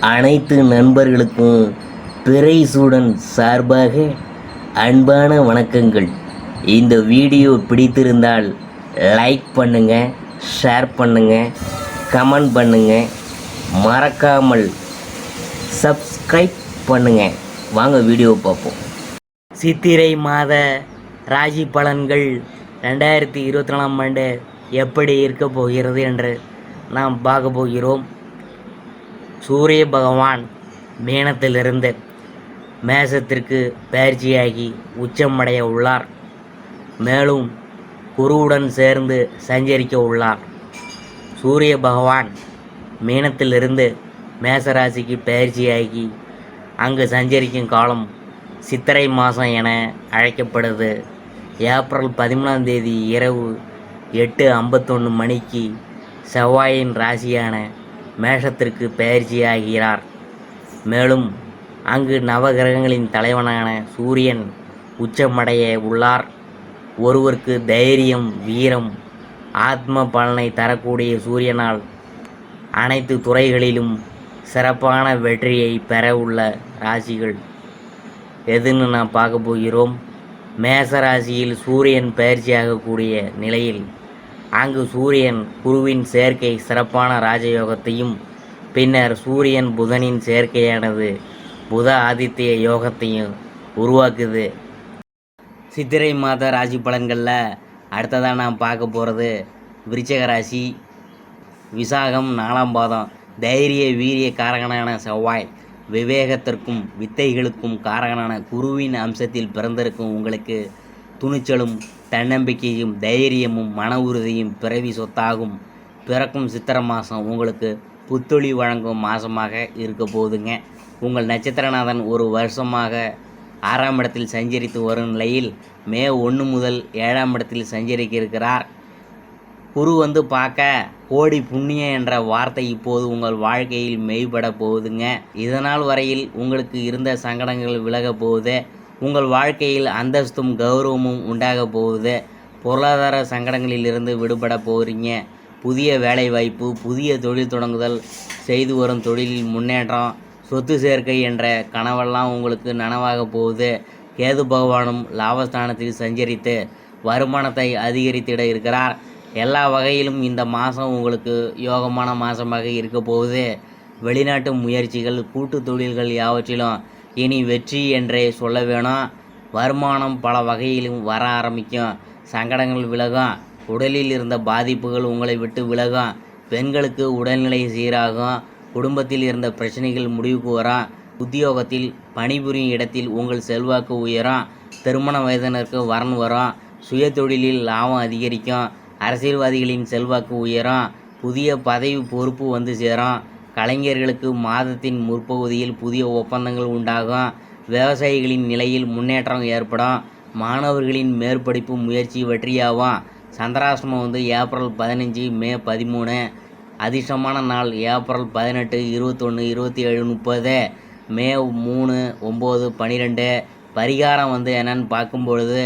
அனைத்து நண்பர்களுக்கும் பிறைசூடன் சார்பாக அன்பான வணக்கங்கள். இந்த வீடியோ பிடித்திருந்தால் லைக் பண்ணுங்கள், ஷேர் பண்ணுங்கள், கமெண்ட் பண்ணுங்கள், மறக்காமல் சப்ஸ்கிரைப் பண்ணுங்கள். வாங்க வீடியோ பார்ப்போம். சித்திரை மாத ராசி பலன்கள் 2024ஆம் ஆண்டு எப்படி இருக்க போகிறது என்று நாம் பார்க்க போகிறோம். சூரிய பகவான் மீனத்திலிருந்து மேசத்திற்கு பயிற்சியாகி உச்சமடைய உள்ளார். மேலும் குருவுடன் சேர்ந்து சஞ்சரிக்க உள்ளார். சூரிய பகவான் மீனத்திலிருந்து மேசராசிக்கு பயிற்சியாகி அங்கு சஞ்சரிக்கும் காலம் சித்திரை மாதம் என அழைக்கப்படுது. ஏப்ரல் 13ஆம் தேதி இரவு 8:51 மணிக்கு செவ்வாயின் ராசியான மேஷத்திற்கு பயிற்சியாகிறார். மேலும் அங்கு நவகிரகங்களின் தலைவனான சூரியன் உச்சமடைய உள்ளார். ஒருவருக்கு தைரியம், வீரம், ஆத்ம பலனை தரக்கூடிய சூரியனால் அனைத்து துறைகளிலும் சிறப்பான வெற்றியை பெற உள்ள ராசிகள் எதுன்னு நாம் பார்க்க போகிறோம். மேச ராசியில் சூரியன் பயிற்சியாகக்கூடிய நிலையில் அங்கு சூரியன் குருவின் சேர்க்கை சிறப்பான ராஜயோகத்தையும், பின்னர் சூரியன் புதனின் சேர்க்கையானது புத ஆதித்ய யோகத்தையும் உருவாக்குது. சித்திரை மாத ராசி பலன்களில் அடுத்ததாக நாம் பார்க்க போகிறது விருச்சிக ராசி. விசாகம் 4ஆம் பாதம். தைரிய வீரிய காரகனான செவ்வாய், விவேகத்திற்கும் வித்தைகளுக்கும் காரகனான குருவின் அம்சத்தில் பிறந்திருக்கும் உங்களுக்கு துணிச்சலும் தன்னம்பிக்கையும் தைரியமும் மன உறுதியும் பிறவி சொத்தாகும். பிறக்கும் சித்திரை மாதம் உங்களுக்கு புத்தொழி வழங்கும் மாதமாக இருக்க போகுதுங்க. உங்கள் நட்சத்திரநாதன் ஒரு வருஷமாக 6ஆம் இடத்தில் சஞ்சரித்து வரும் நிலையில் மே 1 முதல் 7ஆம் இடத்தில் சஞ்சரிக்க இருக்கிறார். குரு பார்க்க கோடி புண்ணியம் என்ற வார்த்தை இப்போது உங்கள் வாழ்க்கையில் மெய்பட போகுதுங்க. இதனால் வரையில் உங்களுக்கு இருந்த சங்கடங்கள் விலக போகுது. உங்கள் வாழ்க்கையில் அந்தஸ்தும் கௌரவமும் உண்டாக போகுது. பொருளாதார சங்கடங்களிலிருந்து விடுபட போகிறீங்க. புதிய வேலை வாய்ப்பு, புதிய தொழில் தொடங்குதல், செய்து வரும் தொழிலில் முன்னேற்றம், சொத்து சேர்க்கை என்ற கனவெல்லாம் உங்களுக்கு நனவாக போகுது. கேது பகவானும் லாபஸ்தானத்தில் சஞ்சரித்து வருமானத்தை அதிகரித்திட இருக்கிறார். எல்லா வகையிலும் இந்த மாதம் உங்களுக்கு யோகமான மாதமாக இருக்க போகுது. வெளிநாட்டு முயற்சிகள், கூட்டு தொழில்கள் யாவற்றிலும் இனி வெற்றி என்றே சொல்ல வேணும். வருமானம் பல வகையிலும் வர ஆரம்பிக்கும். சங்கடங்கள் விலகும். உடலில் இருந்த பாதிப்புகள் உங்களை விட்டு விலகும். பெண்களுக்கு உடல்நிலை சீராகும். குடும்பத்தில் இருந்த பிரச்சனைகள் முடிவுக்கு வரும். உத்தியோகத்தில் பணிபுரியும் இடத்தில் உங்கள் செல்வாக்கு உயரும். திருமண வயதினருக்கு வரன் வரும். சுய தொழிலில் லாபம் அதிகரிக்கும். அரசியல்வாதிகளின் செல்வாக்கு உயரும். புதிய பதவி பொறுப்பு வந்து சேரும். கலைஞர்களுக்கு மாதத்தின் முற்பகுதியில் புதிய ஒப்பந்தங்கள் உண்டாகும். விவசாயிகளின் நிலையில் முன்னேற்றம் ஏற்படும். மாணவர்களின் மேற்படிப்பு முயற்சி வெற்றியாகும். சந்திராஷ்டமம் ஏப்ரல் 15, மே 13. அதிர்ஷ்டமான நாள் ஏப்ரல் 18, 21, 27, 30, மே 3, 9, 12. பரிகாரம் என்னன்னு பார்க்கும்பொழுது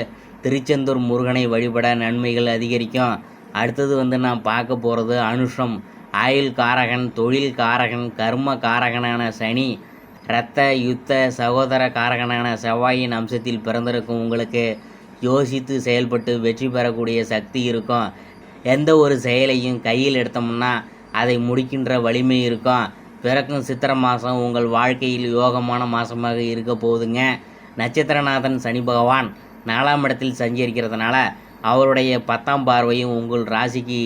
திருச்செந்தூர் முருகனை வழிபட நன்மைகள் அதிகரிக்கும். அடுத்தது நான் பார்க்க போகிறது அனுஷம். ஆயுள் காரகன், தொழில் காரகன், கர்ம காரகனான சனி, இரத்த யுத்த சகோதர காரகனான செவ்வாயின் அம்சத்தில் பிறந்திருக்கும் உங்களுக்கு யோசித்து செயல்பட்டு வெற்றி பெறக்கூடிய சக்தி இருக்கும். எந்த ஒரு செயலையும் கையில் எடுத்தோம்னா அதை முடிக்கின்ற வலிமை இருக்கும். பிறக்கும் சித்திரை மாதம் உங்கள் வாழ்க்கையில் யோகமான மாதமாக இருக்க போகுதுங்க. நட்சத்திரநாதன் சனி பகவான் 4ஆம் இடத்தில் சஞ்சரிக்கிறதுனால அவருடைய 10ஆம் பார்வையும் உங்கள் ராசிக்கு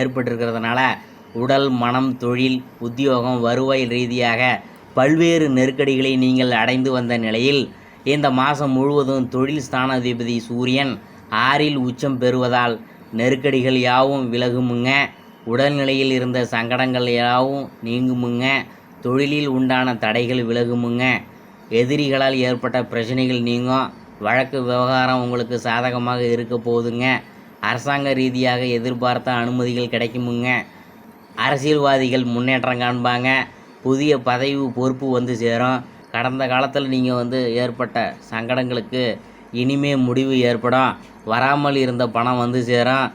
ஏற்பட்டிருக்கிறதுனால உடல், மனம், தொழில், உத்தியோகம், வருவாய் ரீதியாக பல்வேறு நெருக்கடிகளை நீங்கள் அடைந்து வந்த நிலையில் இந்த மாதம் முழுவதும் தொழில் ஸ்தானாதிபதி சூரியன் 6இல் உச்சம் பெறுவதால் நெருக்கடிகள் யாவும் விலகுமுங்க. உடல்நிலையில் இருந்த சங்கடங்கள் யாவும் நீங்குமுங்க. தொழிலில் உண்டான தடைகள் விலகுமுங்க. எதிரிகளால் ஏற்பட்ட பிரச்சனைகள் நீங்கும். வழக்கு விவகாரம் உங்களுக்கு சாதகமாக இருக்க போகுதுங்க. அரசாங்க ரீதியாக எதிர்பார்த்த அனுமதிகள் கிடைக்குமுங்க. அரசியல்வாதிகள் முன்னேற்றம் காண்பாங்க. புதிய பதவி பொறுப்பு வந்து சேரும். கடந்த காலத்தில் நீங்கள் ஏற்பட்ட சங்கடங்களுக்கு இனிமே முடிவு ஏற்படும். வராமல் இருந்த பணம் வந்து சேரும்.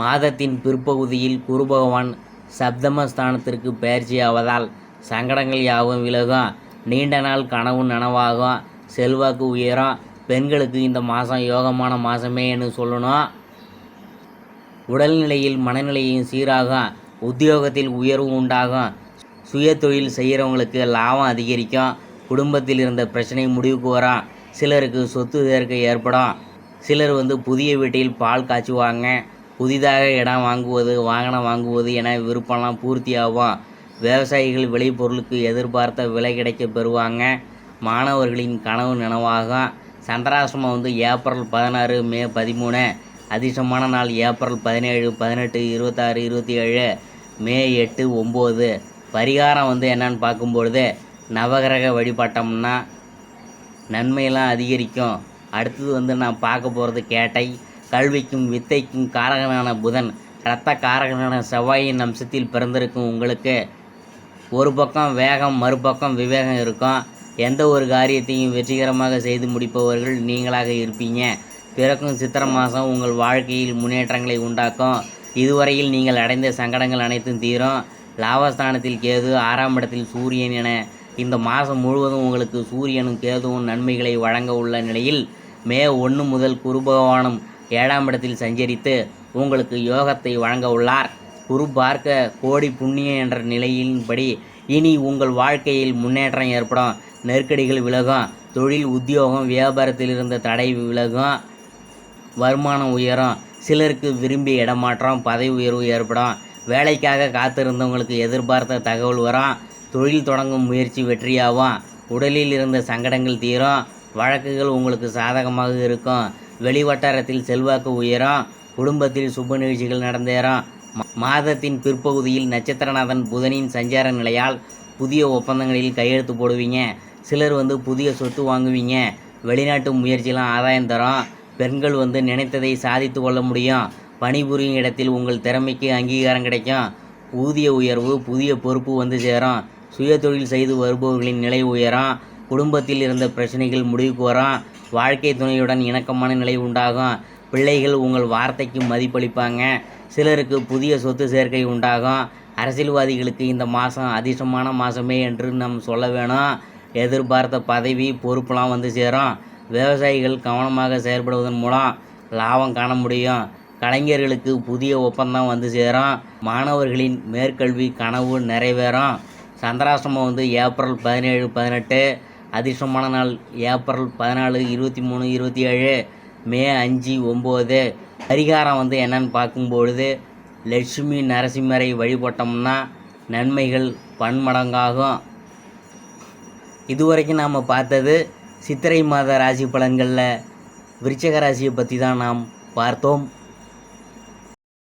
மாதத்தின் பிற்பகுதியில் குரு பகவான் சப்தமஸ்தானத்திற்கு பயிற்சியாவதால் சங்கடங்கள் யாவும் விலகும். நீண்ட நாள் கனவு நனவாகும். செல்வாக்கு உயரும். பெண்களுக்கு இந்த மாதம் யோகமான மாதமேன்னு சொல்லணும். உடல்நிலையில் மனநிலையும் சீராகும். உத்தியோகத்தில் உயர்வு உண்டாகும். சுய தொழில் செய்கிறவங்களுக்கு லாபம் அதிகரிக்கும். குடும்பத்தில் இருந்த பிரச்சனை முடிவுக்கு வரும். சிலருக்கு சொத்து சேர்க்கை ஏற்படும். சிலர் புதிய வீட்டில் பால் காய்ச்சுவாங்க. புதிதாக இடம் வாங்குவது, வாகனம் வாங்குவது என விருப்பம்லாம் பூர்த்தியாகும். விவசாயிகள் விளைபொருளுக்கு எதிர்பார்த்த விலை கிடைக்க பெறுவாங்க. மாணவர்களின் கனவு நனவாகும். சந்திராசிரமம் ஏப்ரல் 16, மே 13. அதிர்ஷ்டமான நாள் ஏப்ரல் 17, 18, 26, 27, மே 8, 9. பரிகாரம் என்னன்னு பார்க்கும்பொழுது நவகிரக வழிபட்டோம்னா நன்மையெல்லாம் அதிகரிக்கும். அடுத்தது நான் பார்க்க போகிறது கேட்டை. கல்விக்கும் வித்தைக்கும் காரகனான புதன், இரத்த காரகனான செவ்வாயின் அம்சத்தில் பிறந்திருக்கும் உங்களுக்கு ஒரு பக்கம் வேகம், மறுபக்கம் விவேகம் இருக்கும். எந்த ஒரு காரியத்தையும் வெற்றிகரமாக செய்து முடிப்பவர்கள் நீங்களாக இருப்பீங்க. பிறக்கும் சித்திரை மாதம் உங்கள் வாழ்க்கையில் முன்னேற்றங்களை உண்டாக்கும். இதுவரையில் நீங்கள் அடைந்த சங்கடங்கள் அனைத்தும் தீரும். லாபஸ்தானத்தில் கேது, 6ஆம் இடத்தில் சூரியன் என இந்த மாதம் முழுவதும் உங்களுக்கு சூரியனும் கேதுவும் நன்மைகளை வழங்க உள்ள நிலையில் மே 1 முதல் குரு பகவானும் 7ஆம் இடத்தில் சஞ்சரித்து உங்களுக்கு யோகத்தை வழங்க உள்ளார். குரு பார்க்க கோடி புண்ணியம் என்ற நிலையின்படி இனி உங்கள் வாழ்க்கையில் முன்னேற்றம் ஏற்படும். நெருக்கடிகள் விலகும். தொழில், உத்தியோகம், வியாபாரத்தில் இருந்த தடை விலகும். வருமானம் உயரும். சிலருக்கு விரும்பிய இடமாற்றம், பதவி உயர்வு ஏற்படும். வேலைக்காக காத்திருந்தவங்களுக்கு எதிர்பார்த்த தகவல் வரும். தொழில் தொடங்கும் முயற்சி வெற்றியாகும். உடலில் இருந்த சங்கடங்கள் தீரும். வழக்குகள் உங்களுக்கு சாதகமாக இருக்கும். வெளிவட்டாரத்தில் செல்வாக்கு உயரும். குடும்பத்தில் சுப நிகழ்ச்சிகள் நடந்தேறும். மாதத்தின் பிற்பகுதியில் நட்சத்திரநாதன் புதனின் சஞ்சார நிலையால் புதிய ஒப்பந்தங்களில் கையெழுத்து போடுவீங்க. சிலர் புதிய சொத்து வாங்குவீங்க. வெளிநாட்டு முயற்சியெலாம் ஆதாயம் தரும். பெண்கள் நினைத்ததை சாதித்து கொள்ள முடியும். பணிபுரியும் இடத்தில் உங்கள் திறமைக்கு அங்கீகாரம் கிடைக்கும். ஊதிய உயர்வு, புதிய பொறுப்பு சேரும். சுய தொழில் செய்து வருபவர்களின் நிலை உயரும். குடும்பத்தில் இருந்த பிரச்சனைகள் முடிவுக்கு வரும். வாழ்க்கை துணையுடன் இணக்கமான நிலை உண்டாகும். பிள்ளைகள் உங்கள் வார்த்தைக்கு மதிப்பளிப்பாங்க. சிலருக்கு புதிய சொத்து சேர்க்கை உண்டாகும். அரசியல்வாதிகளுக்கு இந்த மாதம் அதிர்ஷ்டமான மாதமே என்று நாம் சொல்ல வேணும். எதிர்பார்த்த பதவி, பொறுப்புலாம் சேரும். விவசாயிகள் கவனமாக செயல்படுவதன் மூலம் லாபம் காண முடியும். கலைஞர்களுக்கு புதிய ஒப்பந்தம் சேரும். மாணவர்களின் மேற்கல்வி கனவு நிறைவேறும். சந்திராசிரமம் ஏப்ரல் 17, 18. அதிர்ஷ்டமான நாள் ஏப்ரல் 14, 23, 27, மே 5, 9. பரிகாரம் என்னன்னு பார்க்கும்பொழுது லட்சுமி நரசிம்மரை வழிபட்டோம்னா நன்மைகள் பன்மடங்காகும். இதுவரைக்கும் நாம் பார்த்தது சித்திரை மாத ராசி பலன்களில் விருச்சிக ராசியை பற்றி தான் நாம் பார்த்தோம்.